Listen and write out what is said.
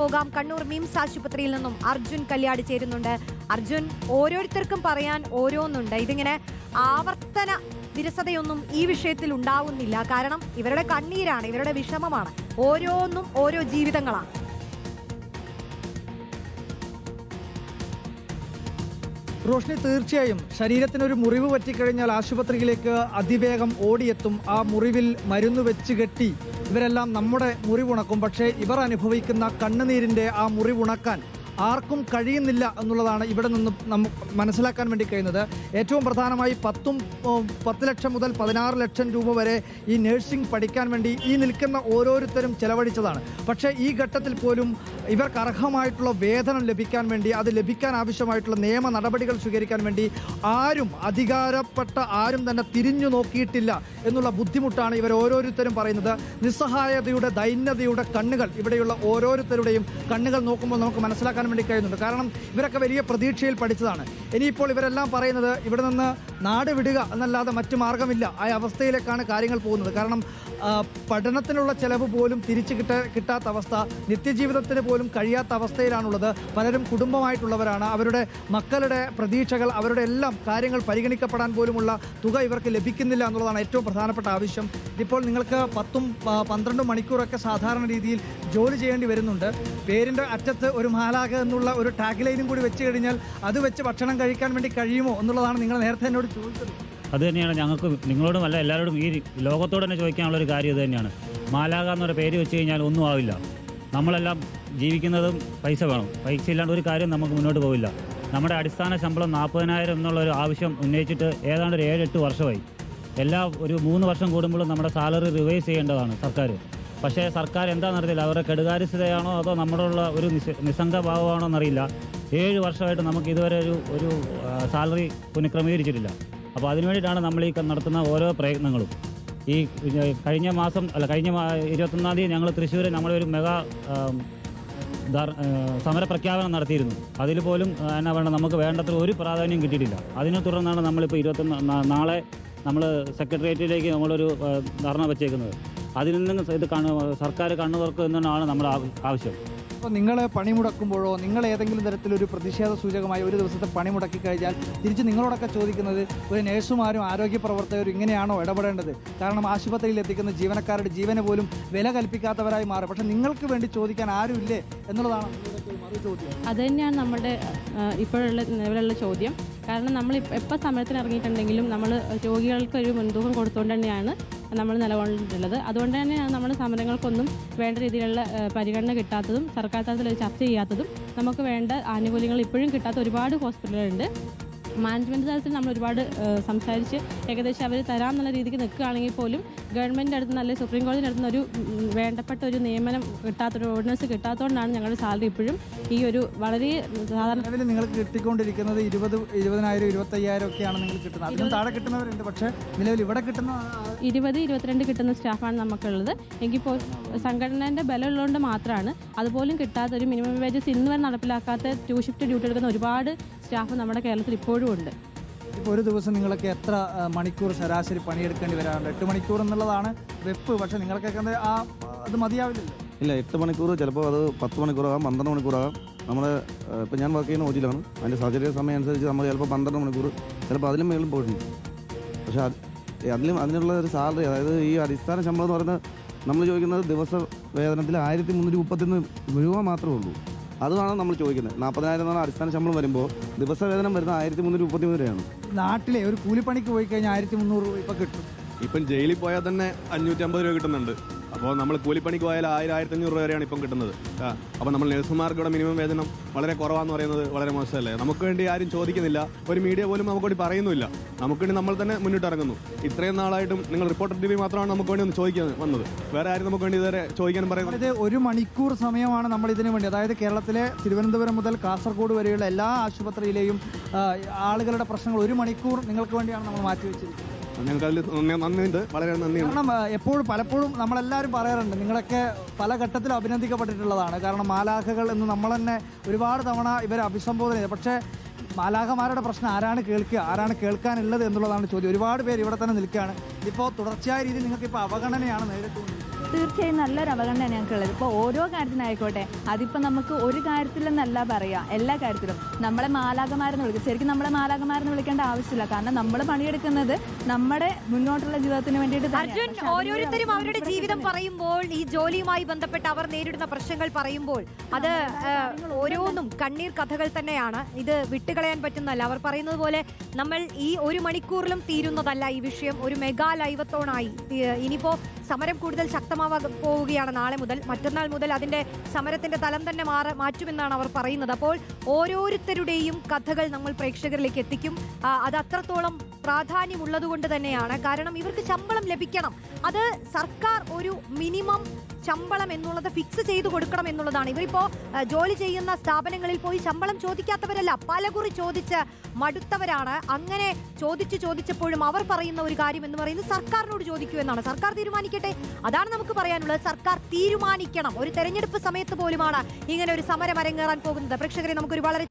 പോകാം. കണ്ണൂർ മിംസ് ആശുപത്രിയിൽ നിന്നും അർജുൻ കല്യാട് ചേരുന്നുണ്ട്. അർജുൻ, ഓരോരുത്തർക്കും പറയാൻ ഓരോന്നുണ്ട്. ഇതിങ്ങനെ ആവർത്തന വിരസതയൊന്നും ഈ വിഷയത്തിൽ ഉണ്ടാവുന്നില്ല. കാരണം ഇവരുടെ കണ്ണീരാണ്, ഇവരുടെ വിഷമമാണ്. ഓരോന്നും ഓരോ ജീവിതങ്ങളാണ്. റോഷ്നി, തീർച്ചയായും ശരീരത്തിനൊരു മുറിവ് പറ്റിക്കഴിഞ്ഞാൽ ആശുപത്രിയിലേക്ക് അതിവേഗം ഓടിയെത്തും. ആ മുറിവിൽ മരുന്ന് വെച്ച് കെട്ടി ഇവരെല്ലാം നമ്മുടെ മുറിവുണക്കും. പക്ഷേ ഇവർ അനുഭവിക്കുന്ന കണ്ണുനീരിൻ്റെ ആ മുറിവുണക്കാൻ ആർക്കും കഴിയുന്നില്ല എന്നുള്ളതാണ് ഇവിടെ നിന്ന് നമുക്ക് മനസ്സിലാക്കാൻ വേണ്ടി കഴിയുന്നത്. ഏറ്റവും പ്രധാനമായി 10 ലക്ഷം മുതൽ 16 ലക്ഷം രൂപ വരെ ഈ നഴ്സിംഗ് പഠിക്കാൻ വേണ്ടി ഈ നിൽക്കുന്ന ഓരോരുത്തരും ചെലവഴിച്ചതാണ്. പക്ഷേ ഈ ഘട്ടത്തിൽ പോലും ഇവർക്ക് അർഹമായിട്ടുള്ള വേതനം ലഭിക്കാൻ വേണ്ടി, അത് ലഭിക്കാൻ ആവശ്യമായിട്ടുള്ള നിയമ നടപടികൾ സ്വീകരിക്കാൻ വേണ്ടി അധികാരപ്പെട്ട ആരും തന്നെ തിരിഞ്ഞു നോക്കിയിട്ടില്ല എന്നുള്ള ബുദ്ധിമുട്ടാണ് ഇവർ ഓരോരുത്തരും പറയുന്നത്. നിസ്സഹായതയുടെ, ദൈന്യതയുടെ കണ്ണുകൾ ഇവിടെയുള്ള ഓരോരുത്തരുടെയും കണ്ണുകൾ നോക്കുമ്പോൾ നമുക്ക് മനസ്സിലാക്കാൻ വേണ്ടി കഴിയുന്നുണ്ട്. കാരണം ഇവരൊക്കെ വലിയ പ്രതീക്ഷയിൽ പഠിച്ചതാണ്. ഇനിയിപ്പോൾ ഇവരെല്ലാം പറയുന്നത് ഇവിടെ നിന്ന് നാട് വിടുക എന്നല്ലാതെ മറ്റു മാർഗമില്ല. ആ അവസ്ഥയിലേക്കാണ് കാര്യങ്ങൾ പോകുന്നത്. കാരണം പഠനത്തിനുള്ള ചെലവ് പോലും തിരിച്ചു കിട്ടാത്ത അവസ്ഥ, നിത്യജീവിതത്തിന് പോലും കഴിയാത്ത അവസ്ഥയിലാണുള്ളത്. പലരും കുടുംബമായിട്ടുള്ളവരാണ്. അവരുടെ മക്കളുടെ പ്രതീക്ഷകൾ, അവരുടെ എല്ലാം കാര്യങ്ങൾ പരിഗണിക്കപ്പെടാൻ പോലുമുള്ള തുക ഇവർക്ക് ലഭിക്കുന്നില്ല എന്നുള്ളതാണ് ഏറ്റവും പ്രധാനപ്പെട്ട ആവശ്യം. ഇപ്പോൾ നിങ്ങൾക്ക് 10-12 മണിക്കൂറൊക്കെ സാധാരണ രീതിയിൽ ജോലി ചെയ്യേണ്ടി വരുന്നുണ്ട്. പേരിൻ്റെ അറ്റത്ത് ഒരു മാലാഖ എന്നുള്ള ഒരു ടാഗ് ലൈനും കൂടി വെച്ച് കഴിഞ്ഞാൽ അത് വെച്ച് ഭക്ഷണം കഴിക്കാൻ വേണ്ടി കഴിയുമോ എന്നുള്ളതാണ് നിങ്ങൾ നേരത്തെ എന്നോട് ചോദിച്ചത്. അത് തന്നെയാണ് ഞങ്ങൾക്ക് നിങ്ങളോടും അല്ല എല്ലാവരോടും ഈ ലോകത്തോട് തന്നെ ചോദിക്കാനുള്ളൊരു കാര്യം ഇത് തന്നെയാണ്. മാലാഖ എന്നൊരു പേര് വെച്ച് കഴിഞ്ഞാൽ ഒന്നും ആവില്ല. നമ്മളെല്ലാം ജീവിക്കുന്നതും പൈസ വേണം. പൈസ ഇല്ലാണ്ട് ഒരു കാര്യം നമുക്ക് മുന്നോട്ട് പോവില്ല. നമ്മുടെ അടിസ്ഥാന ശമ്പളം 40,000 എന്നുള്ളൊരു ആവശ്യം ഉന്നയിച്ചിട്ട് ഏതാണ്ട് ഒരു 7-8 വർഷമായി. ഒരു 3 വർഷം കൂടുമ്പോഴും നമ്മുടെ സാലറി റിവൈസ് ചെയ്യേണ്ടതാണ് സർക്കാർ. പക്ഷേ സർക്കാർ എന്താണെന്നറിയില്ല, അവരുടെ കെടുകാര്യസ്ഥതയാണോ അതോ നമ്മളുള്ള ഒരു നിസ്സംഗഭാവമാണോ എന്നറിയില്ല. 7 വർഷമായിട്ട് നമുക്ക് ഇതുവരെ ഒരു സാലറി പുനഃക്രമീകരിച്ചിട്ടില്ല. അപ്പോൾ അതിനു വേണ്ടിയിട്ടാണ് നമ്മൾ ഈ നടത്തുന്ന ഓരോ പ്രയത്നങ്ങളും. ഈ കഴിഞ്ഞ 21-ാം തീയതി ഞങ്ങൾ തൃശ്ശൂർ നമ്മളൊരു മെഗാ സമരപ്രഖ്യാപനം നടത്തിയിരുന്നു. അതിൽ പോലും എന്നാ വേണ്ട, നമുക്ക് വേണ്ടത്ര ഒരു പ്രാധാന്യം കിട്ടിയിട്ടില്ല. അതിനെ തുടർന്നാണ് നമ്മളിപ്പോൾ നാളെ നമ്മൾ സെക്രട്ടേറിയറ്റിലേക്ക് നമ്മളൊരു ധർണ വച്ചേക്കുന്നത്. അതിൽ നിന്ന് ഇത് സർക്കാർ കണ്ണു തുറക്കുക എന്നാണ് നമ്മുടെ ആവശ്യം. അപ്പോൾ നിങ്ങൾ പണിമുടക്കുമ്പോഴോ നിങ്ങൾ ഏതെങ്കിലും തരത്തിലൊരു പ്രതിഷേധ സൂചകമായി ഒരു ദിവസത്തെ പണി മുടക്കി കഴിഞ്ഞാൽ തിരിച്ച് നിങ്ങളോടൊക്കെ ചോദിക്കുന്നത് ഒരു നഴ്സുമാരും ആരോഗ്യ പ്രവർത്തകരും ഇങ്ങനെയാണോ ഇടപെടേണ്ടത്? കാരണം ആശുപത്രിയിൽ എത്തിക്കുന്ന ജീവനക്കാരുടെ ജീവന് പോലും വില കൽപ്പിക്കാത്തവരായി മാറും. പക്ഷേ നിങ്ങൾക്ക് വേണ്ടി ചോദിക്കാൻ ആരുമില്ലേ എന്നുള്ളതാണ് മറുചോദ്യം. അത് തന്നെയാണ് നമ്മുടെ ഇപ്പോഴുള്ള നിലവിലുള്ള ചോദ്യം. കാരണം നമ്മൾ എപ്പോൾ സമരത്തിന് ഇറങ്ങിയിട്ടുണ്ടെങ്കിലും നമ്മൾ രോഗികൾക്ക് ഒരു മുൻതൂക്കം കൊടുത്തുകൊണ്ട് തന്നെയാണ് നമ്മൾ നിലകൊണ്ടിട്ടുള്ളത്. അതുകൊണ്ട് തന്നെയാണ് നമ്മുടെ സമരങ്ങൾക്കൊന്നും വേണ്ട രീതിയിലുള്ള പരിഗണന കിട്ടാത്തതും സർക്കാർ തലത്തിൽ ചർച്ച ചെയ്യാത്തതും. നമുക്ക് വേണ്ട ആനുകൂല്യങ്ങൾ ഇപ്പോഴും കിട്ടാത്ത ഒരുപാട് ഹോസ്പിറ്റലുകളുണ്ട്. മാനേജ്മെൻറ്റ് തലത്തിൽ നമ്മൾ ഒരുപാട് സംസാരിച്ച് ഏകദേശം അവർ തരാമെന്നുള്ള രീതിക്ക് നിൽക്കുകയാണെങ്കിൽ പോലും ഗവൺമെൻറ്റിൻ്റെ അടുത്ത് നല്ല സുപ്രീം കോടതിയുടെ അടുത്ത് ഒരു വേണ്ടപ്പെട്ട ഒരു നിയമനം കിട്ടാത്തൊരു ഓർഡിനൻസ് കിട്ടാത്തതുകൊണ്ടാണ് ഞങ്ങളുടെ സാലറി ഇപ്പോഴും ഈ ഒരു വളരെ സാധാരണ നിങ്ങൾക്ക് കിട്ടിക്കൊണ്ടിരിക്കുന്നത് 20,000 25,000 ഒക്കെയാണ് നിങ്ങൾ കിട്ടുന്നത്. അതിനും താഴെ കിട്ടുന്നവരുണ്ട്. പക്ഷേ നിലവിൽ ഇവിടെ കിട്ടുന്ന 20-22 കിട്ടുന്ന സ്റ്റാഫാണ് നമുക്കുള്ളത്. എങ്കിൽ സംഘടനേൻ്റെ ബലമുള്ളതുകൊണ്ട് മാത്രമാണ്. അതുപോലും കിട്ടാത്ത ഒരു മിനിമം വേജസ് ഇന്ന് വരെ നടപ്പിലാക്കാത്ത 2 ഷിഫ്റ്റ് ഡ്യൂട്ടി എടുക്കുന്ന ഒരുപാട് സ്റ്റാഫ് നമ്മുടെ കേരളത്തിൽ ഇപ്പോഴും ഉണ്ട്. ഇപ്പോൾ ഒരു ദിവസം നിങ്ങൾക്ക് എത്ര മണിക്കൂർ ശരാശരി പണിയെടുക്കേണ്ടി വരാറുണ്ട്? 8 മണിക്കൂർ എന്നുള്ളതാണ് വെപ്പ്. പക്ഷേ നിങ്ങൾക്കൊക്കെ അത് മതിയാവില്ലല്ലോ. ഇല്ല, 8 മണിക്കൂർ, ചിലപ്പോൾ അത് 10 മണിക്കൂറാകാം, 12 മണിക്കൂറാകാം. നമ്മുടെ ഇപ്പോൾ ഞാൻ വർക്ക് ചെയ്യുന്ന ഓജിലാണ്. അതിൻ്റെ സാഹചര്യ സമയം അനുസരിച്ച് നമ്മൾ ചിലപ്പോൾ 12 മണിക്കൂർ, ചിലപ്പോൾ അതിലും മേളിൽ പോയിട്ടുണ്ട്. പക്ഷേ അതിനുള്ള ഒരു സാലറി, അതായത് ഈ അടിസ്ഥാന ശമ്പളം എന്ന് പറയുന്നത് നമ്മൾ ചോദിക്കുന്നത് ദിവസ വേതനത്തിൽ 1331 രൂപ മാത്രമേ ഉള്ളൂ. അതാണ് നമ്മൾ ചോദിക്കുന്നത്. 40,000 എന്നാണ് അടിസ്ഥാന ശമ്പളം വരുമ്പോൾ ദിവസ വേതനം വരുന്നത് 1331 രൂപയാണ്. നാട്ടിലെ ഒരു കൂലിപ്പണിക്ക് പോയി കഴിഞ്ഞാൽ 1300 രൂപ ഇപ്പോൾ കിട്ടും. ഇപ്പം ജയിലിൽ പോയാൽ തന്നെ 550 രൂപ കിട്ടുന്നുണ്ട്. അപ്പോൾ നമ്മൾ കൂലിപ്പണിക്ക് പോയാൽ 1000-1500 രൂപ വരെയാണ് ഇപ്പം കിട്ടുന്നത്. അപ്പോൾ നമ്മൾ നഴ്സുമാർക്കിവിടെ മിനിമം വേതനം വളരെ കുറവാന്ന് പറയുന്നത് വളരെ മോശമല്ലേ? നമുക്ക് വേണ്ടി ആരും ചോദിക്കുന്നില്ല. ഒരു മീഡിയ പോലും നമുക്ക് വേണ്ടി പറയുന്നില്ല. നമുക്ക് വേണ്ടി നമ്മൾ തന്നെ മുന്നിട്ട് ഇറങ്ങുന്നു. ഇത്രയും നാളായിട്ടും നിങ്ങൾ റിപ്പോർട്ടർ TV മാത്രമാണ് നമുക്ക് വേണ്ടി ഒന്ന് ചോദിക്കാൻ വന്നത്. വേറെ ആരും നമുക്ക് വേണ്ടി ഇതുവരെ ചോദിക്കാനും പറയുന്നത്. ഇത് 1 മണിക്കൂർ സമയമാണ് നമ്മൾ ഇതിനു വേണ്ടി, അതായത് കേരളത്തിലെ തിരുവനന്തപുരം മുതൽ കാസർഗോഡ് വരെയുള്ള എല്ലാ ആശുപത്രിയിലെയും ആളുകളുടെ പ്രശ്നങ്ങൾ 1 മണിക്കൂർ നിങ്ങൾക്ക് വേണ്ടിയാണ് നമ്മൾ മാറ്റിവെച്ചിരിക്കുന്നത്. ഞങ്ങൾക്ക് നന്ദിയുണ്ട്, വളരെ നന്ദിയുണ്ട്. കാരണം പലപ്പോഴും നമ്മളെല്ലാവരും പറയാറുണ്ട്, നിങ്ങളൊക്കെ പല ഘട്ടത്തിലും അഭിനന്ദിക്കപ്പെട്ടിട്ടുള്ളതാണ്. കാരണം മാലാഖകൾ എന്ന് നമ്മൾ തന്നെ ഒരുപാട് തവണ ഇവരെ അഭിസംബോധന ചെയ്തു. പക്ഷേ മാലാഖമാരുടെ പ്രശ്നം ആരാണ് കേൾക്കുക, ആരാണ് കേൾക്കാനുള്ളത് എന്നുള്ളതാണ് ചോദ്യം. ഒരുപാട് പേര് ഇവിടെ തന്നെ നിൽക്കുകയാണ്. ഇപ്പോൾ തുടർച്ചയായ രീതിയിൽ നിങ്ങൾക്ക് ഇപ്പോൾ അവഗണനയാണ് നേരിട്ടുകൊണ്ടിരിക്കുന്നത്. തീർച്ചയായും നല്ലൊരു അവഗണന ഞങ്ങൾക്കുള്ളത്. ഇപ്പോൾ ഓരോ കാര്യത്തിനായിക്കോട്ടെ, അതിപ്പോൾ നമുക്ക് ഒരു കാര്യത്തിലെന്നല്ല പറയുക, എല്ലാ കാര്യത്തിലും നമ്മളെ മാലാഖമാരെന്ന് വിളിക്കും. ശരിക്കും നമ്മളെ മാലാഖമാരെന്ന് വിളിക്കേണ്ട ആവശ്യമില്ല, കാരണം നമ്മൾ പണിയെടുക്കുന്നത് നമ്മുടെ മുന്നോട്ടുള്ള ജീവിതത്തിന് വേണ്ടിയിട്ട്. അർജുൻ, ഓരോരുത്തരും അവരുടെ ജീവിതം പറയുമ്പോൾ, ഈ ജോലിയുമായി ബന്ധപ്പെട്ട് അവർ നേരിടുന്ന പ്രശ്നങ്ങൾ പറയുമ്പോൾ അത് ഓരോന്നും കണ്ണീർ കഥകൾ തന്നെയാണ്. ഇത് വിട്ടുകളയാൻ പറ്റുന്നതല്ല. അവർ പറയുന്നത് പോലെ നമ്മൾ ഈ 1 മണിക്കൂറിലും തീരുന്നതല്ല ഈ വിഷയം. ഒരു മെഗാ ലൈവത്തോണായി. ഇനിയിപ്പോ സമരം കൂടുതൽ ശക്തമാവാൻ പോവുകയാണ്. നാളെ മുതൽ, മറ്റന്നാൾ മുതൽ അതിന്റെ സമരത്തിന്റെ തലം തന്നെ മാറ്റുമെന്നാണ് അവർ പറയുന്നത്. അപ്പോൾ ഓരോരുത്തരുടെയും കഥകൾ നമ്മൾ പ്രേക്ഷകരിലേക്ക് എത്തിക്കും. അത് അത്രത്തോളം പ്രാധാന്യമുള്ളത് കൊണ്ട് തന്നെയാണ്. കാരണം ഇവർക്ക് ശമ്പളം ലഭിക്കണം. അത് സർക്കാർ ഒരു മിനിമം ശമ്പളം എന്നുള്ളത് ഫിക്സ് ചെയ്ത് കൊടുക്കണം എന്നുള്ളതാണ്. ഇവരിപ്പോ ജോലി ചെയ്യുന്ന സ്ഥാപനങ്ങളിൽ പോയി ശമ്പളം ചോദിക്കാത്തവരല്ല, പലകുറി ചോദിച്ച് മടുത്തവരാണ്. അങ്ങനെ ചോദിച്ചപ്പോഴും അവർ പറയുന്ന ഒരു കാര്യം എന്ന് പറയുന്നത് സർക്കാരിനോട് ചോദിക്കൂ എന്നാണ്. സർക്കാർ തീരുമാനിക്കട്ടെ, അതാണ് നമുക്ക് പറയാനുള്ളത്. സർക്കാർ തീരുമാനിക്കണം. ഒരു തെരഞ്ഞെടുപ്പ് സമയത്ത് പോലുമാണ് ഇങ്ങനെ ഒരു സമരം അരങ്ങേറാൻ പോകുന്നത്. പ്രേക്ഷകരെ, നമുക്കൊരു വളരെ